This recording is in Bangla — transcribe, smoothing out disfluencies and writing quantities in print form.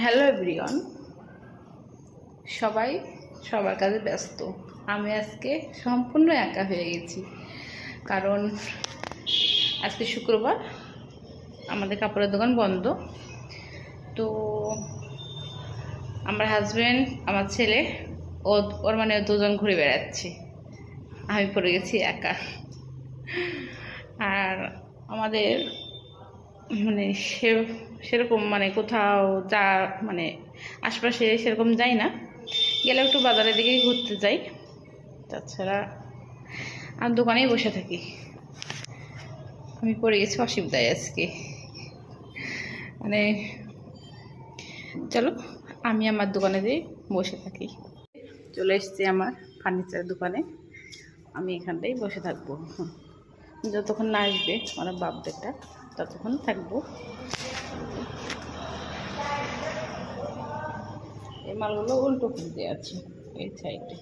হ্যালো এভরিওয়ান, সবাই সবার কাজে ব্যস্ত। আমি আজকে সম্পূর্ণ একা হয়ে গেছি, কারণ আজকে শুক্রবার, আমাদের কাপড়ের দোকান বন্ধ। তো আমার হাজব্যান্ড, আমার ছেলে, ওর মানে দুজন ঘুরে বেড়াচ্ছে, আমি পড়ে গেছি একা। আর আমাদের মানে সেরকম মানে কোথাও যা মানে আশপাশে সেরকম যাই না, গেলে একটু বাজারের দিকেই ঘুরতে যাই, তাছাড়া আর দোকানেই বসে থাকি। আমি পড়ে গেছি অসুবিধায় আজকে। মানে চলো আমি আমার দোকানে যেয়ে বসে থাকি। চলে এসেছি আমার ফার্নিচার দোকানে, আমি এখানটাই বসে থাকবো যতক্ষণ না আসবে আমার বাপ বেটা, ততক্ষণ থাকবো। এই মালগুলো উল্টো খুলতে আছে এই সাইডে।